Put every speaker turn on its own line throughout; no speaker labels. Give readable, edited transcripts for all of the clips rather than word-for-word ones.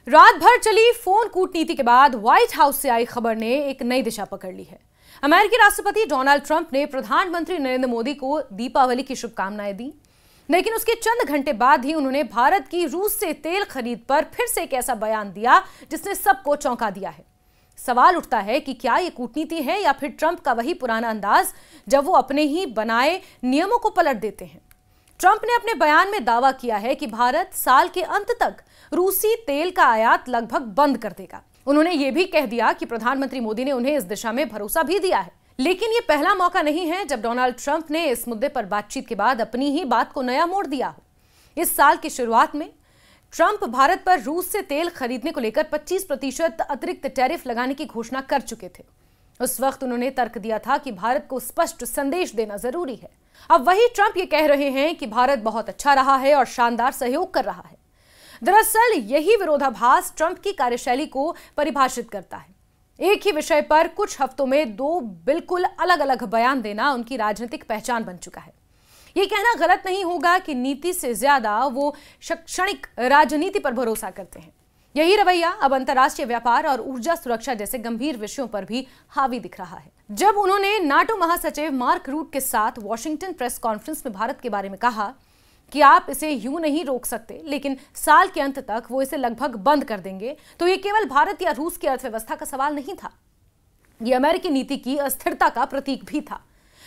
रात भर चली फोन कूटनीति के बाद व्हाइट हाउस से आई खबर ने एक नई दिशा पकड़ ली है। अमेरिकी राष्ट्रपति डोनाल्ड ट्रंप ने प्रधानमंत्री नरेंद्र मोदी को दीपावली की शुभकामनाएं दी, लेकिन उसके चंद घंटे बाद ही उन्होंने भारत की रूस से तेल खरीद पर फिर से एक ऐसा बयान दिया जिसने सबको चौंका दिया है। सवाल उठता है कि क्या ये कूटनीति है या फिर ट्रंप का वही पुराना अंदाज जब वो अपने ही बनाए नियमों को पलट देते हैं। ट्रंप ने अपने बयान में दावा किया है कि भारत साल के अंत तक रूसी तेल का आयात लगभग बंद कर देगा। उन्होंने ये भी कह दिया कि प्रधानमंत्री मोदी ने उन्हें इस दिशा में भरोसा भी दिया है। लेकिन ये पहला मौका नहीं है जब डोनाल्ड ट्रंप ने इस मुद्दे पर बातचीत के बाद अपनी ही बात को नया मोड़ दिया हो। इस साल की शुरुआत में ट्रंप भारत पर रूस से तेल खरीदने को लेकर 25% अतिरिक्त टैरिफ लगाने की घोषणा कर चुके थे। उस वक्त उन्होंने तर्क दिया था कि भारत को स्पष्ट संदेश देना जरूरी है। अब वही ट्रंप ये कह रहे हैं कि भारत बहुत अच्छा रहा है और शानदार सहयोग कर रहा है। दरअसल यही विरोधाभास ट्रंप की कार्यशैली को परिभाषित करता है। एक ही विषय पर कुछ हफ्तों में दो बिल्कुल अलग अलग बयान देना उनकी राजनीतिक पहचान बन चुका है। ये कहना गलत नहीं होगा कि नीति से ज्यादा वो शैक्षणिक राजनीति पर भरोसा करते हैं। यही रवैया अब अंतर्राष्ट्रीय व्यापार और ऊर्जा सुरक्षा जैसे गंभीर विषयों पर भी हावी दिख रहा है। जब उन्होंने नाटो महासचिव मार्क रूट के साथ वॉशिंगटन प्रेस कॉन्फ्रेंस में भारत के बारे में कहा कि आप इसे यूं नहीं रोक सकते, लेकिन साल के अंत तक वो इसे लगभग बंद कर देंगे, तो ये केवल भारत या रूस की अर्थव्यवस्था का सवाल नहीं था। ये अमेरिकी नीति की अस्थिरता का प्रतीक भी था,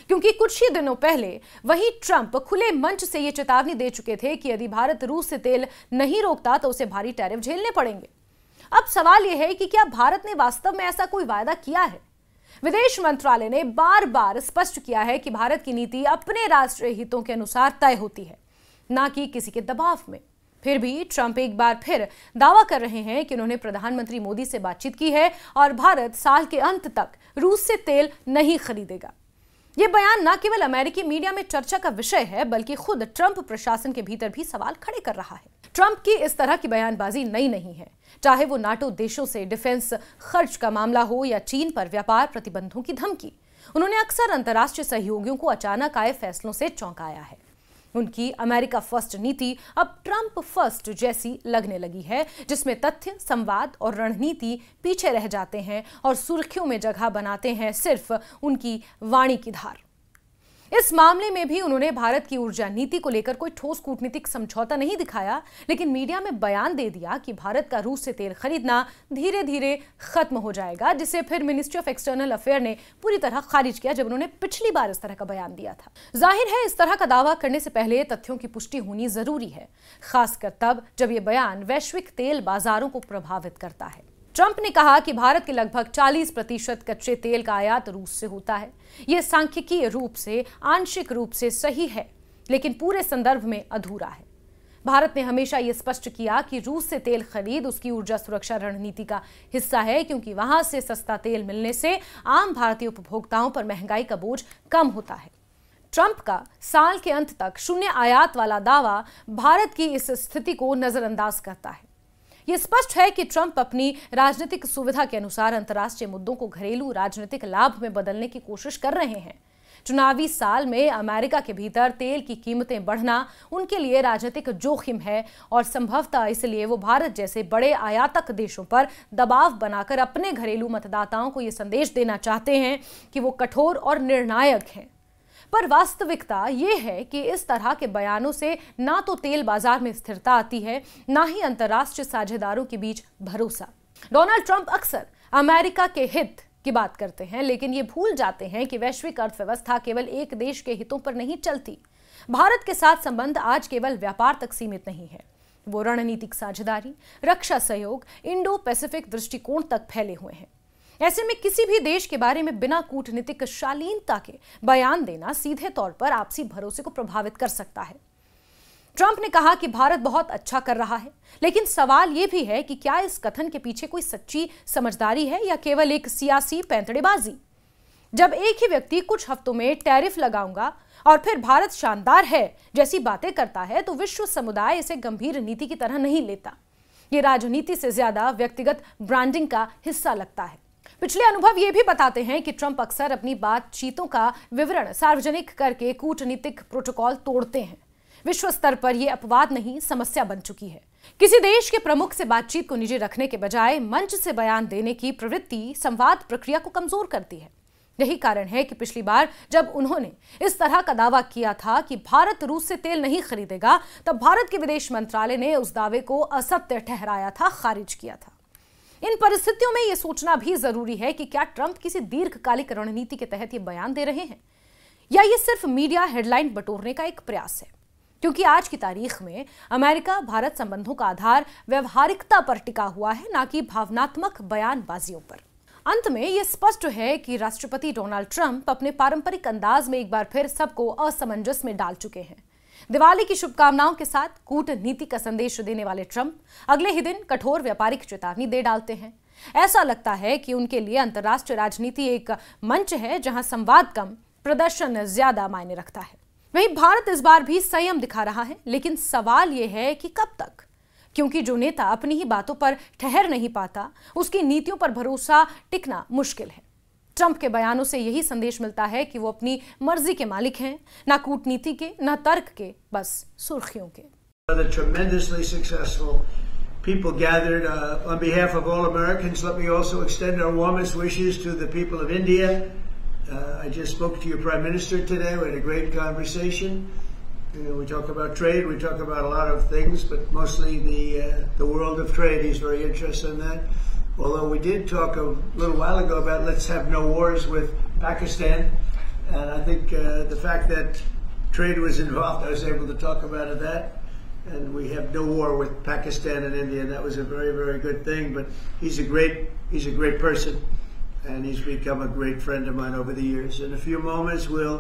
क्योंकि कुछ ही दिनों पहले वही ट्रंप खुले मंच से ये चेतावनी दे चुके थे कि यदि भारत रूस से तेल नहीं रोकता तो उसे भारी टैरिफ झेलने पड़ेंगे। अब सवाल यह है कि क्या भारत ने वास्तव में ऐसा कोई वायदा किया है? विदेश मंत्रालय ने बार बार स्पष्ट किया है कि भारत की नीति अपने राष्ट्रीय हितों के अनुसार तय होती है, ना कि किसी के दबाव में। फिर भी ट्रंप एक बार फिर दावा कर रहे हैं कि उन्होंने प्रधानमंत्री मोदी से बातचीत की है और भारत साल के अंत तक रूस से तेल नहीं खरीदेगा। यह बयान न केवल अमेरिकी मीडिया में चर्चा का विषय है, बल्कि खुद ट्रंप प्रशासन के भीतर भी सवाल खड़े कर रहा है। ट्रंप की इस तरह की बयानबाजी नई नहीं है, चाहे वो नाटो देशों से डिफेंस खर्च का मामला हो या चीन पर व्यापार प्रतिबंधों की धमकी। उन्होंने अक्सर अंतर्राष्ट्रीय सहयोगियों को अचानक आए फैसलों से चौंकाया है। उनकी अमेरिका फर्स्ट नीति अब ट्रंप फर्स्ट जैसी लगने लगी है, जिसमें तथ्य, संवाद और रणनीति पीछे रह जाते हैं और सुर्खियों में जगह बनाते हैं सिर्फ उनकी वाणी की धार। इस मामले में भी उन्होंने भारत की ऊर्जा नीति को लेकर कोई ठोस कूटनीतिक समझौता नहीं दिखाया, लेकिन मीडिया में बयान दे दिया कि भारत का रूस से तेल खरीदना धीरे धीरे खत्म हो जाएगा, जिसे फिर मिनिस्ट्री ऑफ एक्सटर्नल अफेयर ने पूरी तरह खारिज किया जब उन्होंने पिछली बार इस तरह का बयान दिया था। जाहिर है इस तरह का दावा करने से पहले तथ्यों की पुष्टि होनी जरूरी है, खासकर तब जब यह बयान वैश्विक तेल बाजारों को प्रभावित करता है। ट्रंप ने कहा कि भारत के लगभग 40% कच्चे तेल का आयात रूस से होता है। यह सांख्यिकीय रूप से आंशिक रूप से सही है, लेकिन पूरे संदर्भ में अधूरा है। भारत ने हमेशा यह स्पष्ट किया कि रूस से तेल खरीद उसकी ऊर्जा सुरक्षा रणनीति का हिस्सा है, क्योंकि वहां से सस्ता तेल मिलने से आम भारतीय उपभोक्ताओं पर महंगाई का बोझ कम होता है। ट्रंप का साल के अंत तक शून्य आयात वाला दावा भारत की इस स्थिति को नजरअंदाज करता है। यह स्पष्ट है कि ट्रंप अपनी राजनीतिक सुविधा के अनुसार अंतर्राष्ट्रीय मुद्दों को घरेलू राजनीतिक लाभ में बदलने की कोशिश कर रहे हैं। चुनावी साल में अमेरिका के भीतर तेल की कीमतें बढ़ना उनके लिए राजनीतिक जोखिम है और संभवतः इसलिए वो भारत जैसे बड़े आयातक देशों पर दबाव बनाकर अपने घरेलू मतदाताओं को यह संदेश देना चाहते हैं कि वो कठोर और निर्णायक हैं। पर वास्तविकता यह है कि इस तरह के बयानों से ना तो तेल बाजार में स्थिरता आती है, ना ही अंतर्राष्ट्रीय साझेदारों के बीच भरोसा। डोनाल्ड ट्रंप अक्सर अमेरिका के हित की बात करते हैं, लेकिन ये भूल जाते हैं कि वैश्विक अर्थव्यवस्था केवल एक देश के हितों पर नहीं चलती। भारत के साथ संबंध आज केवल व्यापार तक सीमित नहीं है, वो रणनीतिक साझेदारी, रक्षा सहयोग, इंडो पैसिफिक दृष्टिकोण तक फैले हुए हैं। ऐसे में किसी भी देश के बारे में बिना कूटनीतिक शालीनता के बयान देना सीधे तौर पर आपसी भरोसे को प्रभावित कर सकता है। ट्रंप ने कहा कि भारत बहुत अच्छा कर रहा है, लेकिन सवाल यह भी है कि क्या इस कथन के पीछे कोई सच्ची समझदारी है या केवल एक सियासी पैंतड़ेबाजी। जब एक ही व्यक्ति कुछ हफ्तों में टैरिफ लगाऊंगा और फिर भारत शानदार है जैसी बातें करता है, तो विश्व समुदाय इसे गंभीर नीति की तरह नहीं लेता। यह राजनीति से ज्यादा व्यक्तिगत ब्रांडिंग का हिस्सा लगता है। पिछले अनुभव ये भी बताते हैं कि ट्रंप अक्सर अपनी बातचीतों का विवरण सार्वजनिक करके कूटनीतिक प्रोटोकॉल तोड़ते हैं। विश्व स्तर पर यह अपवाद नहीं, समस्या बन चुकी है। किसी देश के प्रमुख से बातचीत को निजी रखने के बजाय मंच से बयान देने की प्रवृत्ति संवाद प्रक्रिया को कमजोर करती है। यही कारण है कि पिछली बार जब उन्होंने इस तरह का दावा किया था कि भारत रूस से तेल नहीं खरीदेगा, तब भारत के विदेश मंत्रालय ने उस दावे को असत्य ठहराया था, खारिज किया था। इन परिस्थितियों में यह सोचना भी जरूरी है कि क्या ट्रंप किसी दीर्घकालिक रणनीति के तहत यह बयान दे रहे हैं या ये सिर्फ मीडिया हेडलाइन बटोरने का एक प्रयास है। क्योंकि आज की तारीख में अमेरिका भारत संबंधों का आधार व्यवहारिकता पर टिका हुआ है, ना कि भावनात्मक बयानबाजियों पर। अंत में यह स्पष्ट है कि राष्ट्रपति डोनाल्ड ट्रंप अपने पारंपरिक अंदाज में एक बार फिर सबको असमंजस में डाल चुके हैं। दिवाली की शुभकामनाओं के साथ कूटनीति का संदेश देने वाले ट्रंप अगले ही दिन कठोर व्यापारिक चेतावनी दे डालते हैं। ऐसा लगता है कि उनके लिए अंतर्राष्ट्रीय राजनीति एक मंच है जहां संवाद कम, प्रदर्शन ज्यादा मायने रखता है। वहीं भारत इस बार भी संयम दिखा रहा है, लेकिन सवाल यह है कि कब तक, क्योंकि जो नेता अपनी ही बातों पर ठहर नहीं पाता, उसकी नीतियों पर भरोसा टिकना मुश्किल है। ट्रंप के बयानों से यही संदेश मिलता है कि वो अपनी मर्जी के मालिक हैं, ना कूटनीति के, ना तर्क के, बस सुर्खियों के।
Tremendously successful people gathered on behalf of all Americans. Let me also extend our warmest wishes to the people of India. I just spoke to your Prime Minister today. We had a great conversation. We talk about trade. We talk about a lot of things, but mostly the world of trade. He's very interested in that. Although we did talk a little while ago about let's have no wars with Pakistan, and I think the fact that trade was involved, I was able to talk about that, and we have no war with Pakistan and India, and that was a very, very good thing. But he's a great person, and he's become a great friend of mine over the years. In a few moments, we'll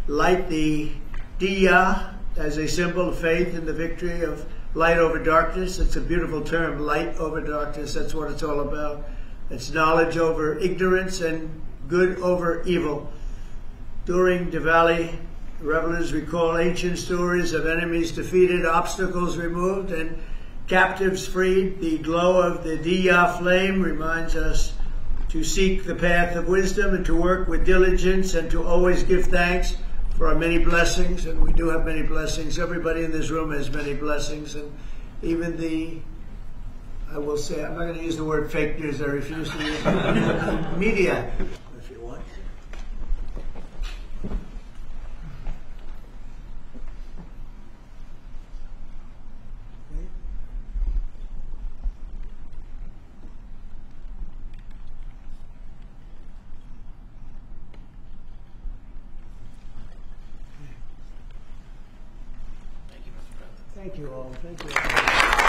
light the Diya as a symbol of faith in the victory of light over darkness. It's a beautiful term, light over darkness. That's what it's all about. It's knowledge over ignorance and good over evil. During Diwali, revelers recall ancient stories of enemies defeated, obstacles removed, and captives freed. The glow of the Diya flame reminds us to seek the path of wisdom and to work with diligence and to always give thanks for our many blessings, and we do have many blessings. Everybody in this room has many blessings, and even I will say, I'm not going to use the word fake news, I refuse to use it. Media, if you want. Thank you all. Thank you all.